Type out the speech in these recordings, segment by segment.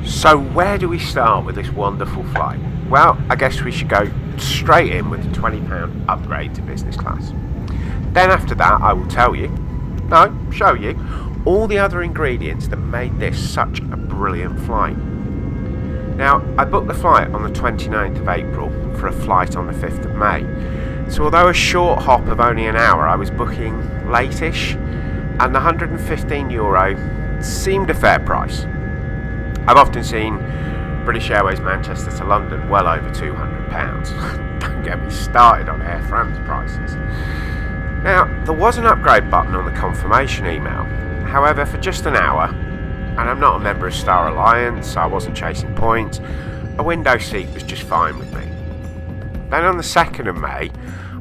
So where do we start with this wonderful flight? Well, I guess we should go straight in with the £20 upgrade to business class. Then after that I will show you all the other ingredients that made this such a brilliant flight. Now, I booked the flight on the 29th of April for a flight on the 5th of May. So although a short hop of only an hour, I was booking late-ish, and the €115 seemed a fair price. I've often seen British Airways Manchester to London well over £200. Don't get me started on Air France prices. Now, there was an upgrade button on the confirmation email. However, for just an hour, and I'm not a member of Star Alliance, so I wasn't chasing points, a window seat was just fine with me. Then on the 2nd of May,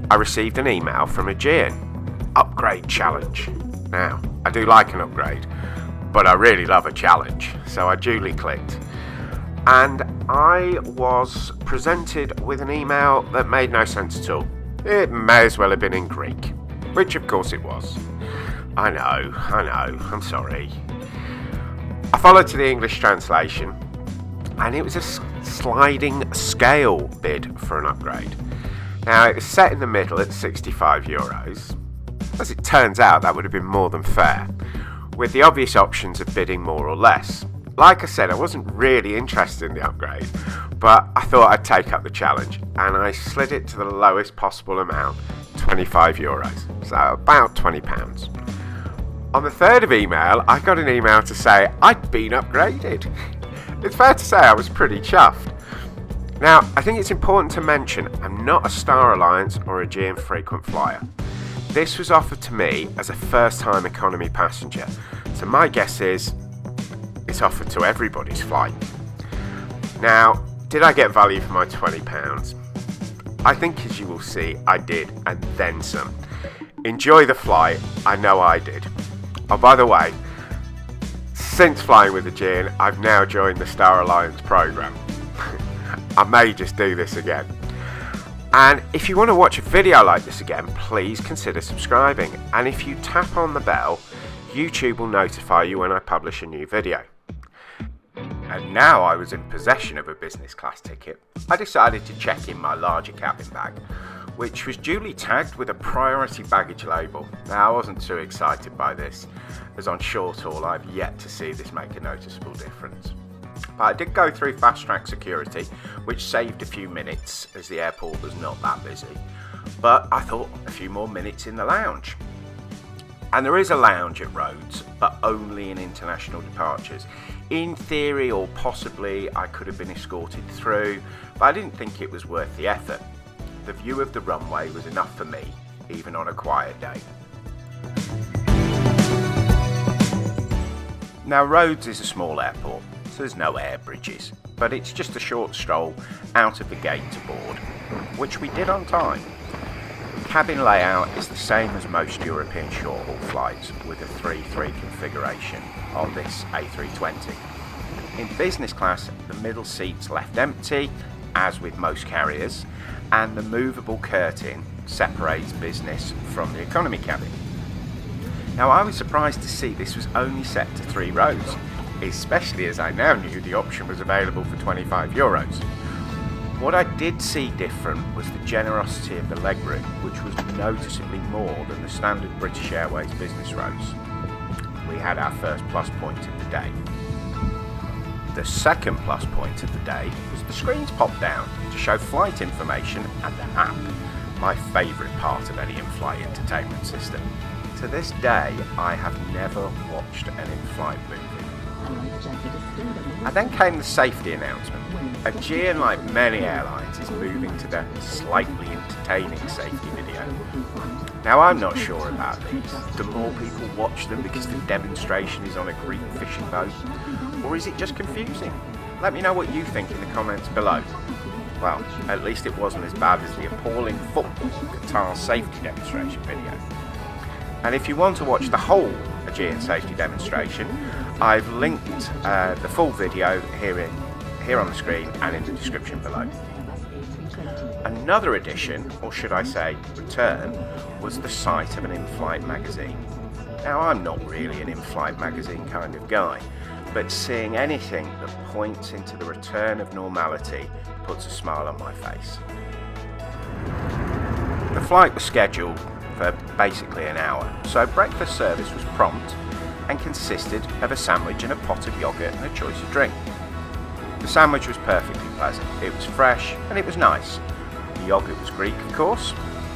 I received an email from Aegean. Upgrade challenge. Now, I do like an upgrade, but I really love a challenge, so I duly clicked. And I was presented with an email that made no sense at all. It may as well have been in Greek, which of course it was. I know, I'm sorry. I followed to the English translation, and it was a sliding scale bid for an upgrade. Now, it was set in the middle at €65. As it turns out, that would have been more than fair, with the obvious options of bidding more or less. Like I said, I wasn't really interested in the upgrade, but I thought I'd take up the challenge, and I slid it to the lowest possible amount, €25, so about £20. On the 3rd of email, I got an email to say I'd been upgraded. It's fair to say I was pretty chuffed. Now, I think it's important to mention I'm not a Star Alliance or Aegean frequent flyer. This was offered to me as a first-time economy passenger, so my guess is it's offered to everybody's flight. Now, did I get value for my £20? I think, as you will see, I did, and then some. Enjoy the flight, I know I did. Oh, by the way, since flying with Aegean, I've now joined the Star Alliance programme. I may just do this again. And if you want to watch a video like this again, please consider subscribing. And if you tap on the bell, YouTube will notify you when I publish a new video. And now I was in possession of a business class ticket, I decided to check in my larger cabin bag, which was duly tagged with a priority baggage label. Now, I wasn't too excited by this, as on short haul I've yet to see this make a noticeable difference. But I did go through fast track security, which saved a few minutes as the airport was not that busy. But I thought a few more minutes in the lounge. And there is a lounge at Rhodes, but only in international departures. In theory, or possibly, I could have been escorted through, but I didn't think it was worth the effort. The view of the runway was enough for me, even on a quiet day. Now, Rhodes is a small airport, so there's no air bridges, but it's just a short stroll out of the gate to board, which we did on time. Cabin layout is the same as most European short-haul flights, with a 3-3 configuration on this A320. In business class, the middle seat's left empty, as with most carriers, and the movable curtain separates business from the economy cabin. Now, I was surprised to see this was only set to 3 rows, especially as I now knew the option was available for €25. What I did see different was the generosity of the legroom, which was noticeably more than the standard British Airways business rows. We had our first plus point of the day. The second plus point of the day was the screens popped down to show flight information and the app, my favourite part of any in-flight entertainment system. To this day, I have never watched an in-flight movie. And then came the safety announcement. Aegean, like many airlines, is moving to the slightly entertaining safety video. Now, I'm not sure about these. Do more people watch them because the demonstration is on a Greek fishing boat? Or is it just confusing? Let me know what you think in the comments below. Well, at least it wasn't as bad as the appalling football Qatar safety demonstration video. And if you want to watch the whole Aegean safety demonstration, I've linked the full video here on the screen and in the description below. Another addition, or should I say return, was the sight of an in-flight magazine. Now, I'm not really an in-flight magazine kind of guy, but seeing anything that points into the return of normality puts a smile on my face. The flight was scheduled for basically an hour, so breakfast service was prompt and consisted of a sandwich and a pot of yoghurt and a choice of drink. The sandwich was perfectly pleasant, it was fresh and it was nice. The yoghurt was Greek, of course.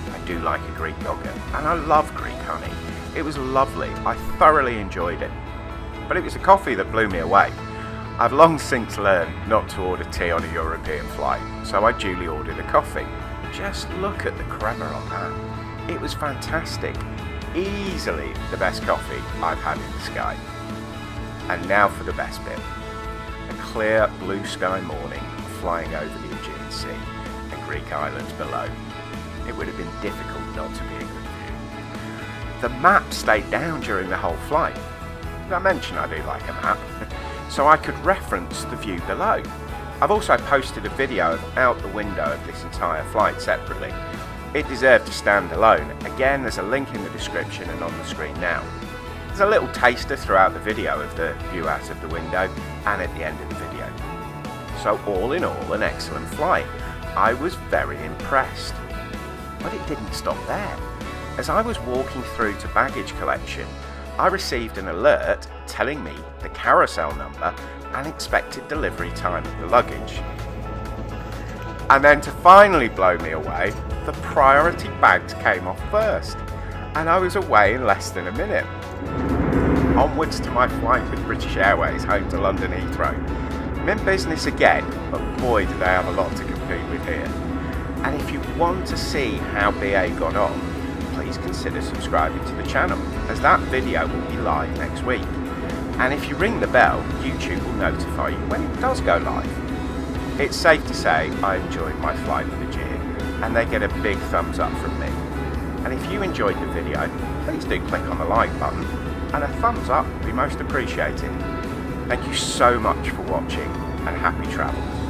I do like a Greek yoghurt, and I love Greek honey. It was lovely, I thoroughly enjoyed it. But it was the coffee that blew me away. I've long since learned not to order tea on a European flight, so I duly ordered a coffee. Just look at the crema on that. It was fantastic. Easily the best coffee I've had in the sky. And now for the best bit. A clear blue sky morning flying over the Aegean Sea and Greek islands below. It would have been difficult not to be in good view. The map stayed down during the whole flight. As I mentioned, I do like a map, so I could reference the view below. I've also posted a video of out the window of this entire flight separately. It deserved to stand alone. Again, there's a link in the description and on the screen now. There's a little taster throughout the video of the view out of the window and at the end of the video. So all in all, an excellent flight. I was very impressed. But it didn't stop there. As I was walking through to baggage collection, I received an alert telling me the carousel number and expected delivery time of the luggage. And then to finally blow me away, the priority bags came off first, and I was away in less than a minute. Onwards to my flight with British Airways home to London Heathrow. I'm in business again, but boy do they have a lot to compete with here. And if you want to see how BA got on, please consider subscribing to the channel, as that video will be live next week. And if you ring the bell, YouTube will notify you when it does go live. It's safe to say I enjoyed my flight with Aegean, and they get a big thumbs up from me. And if you enjoyed the video, please do click on the like button, and a thumbs up would be most appreciated. Thank you so much for watching, and happy travels.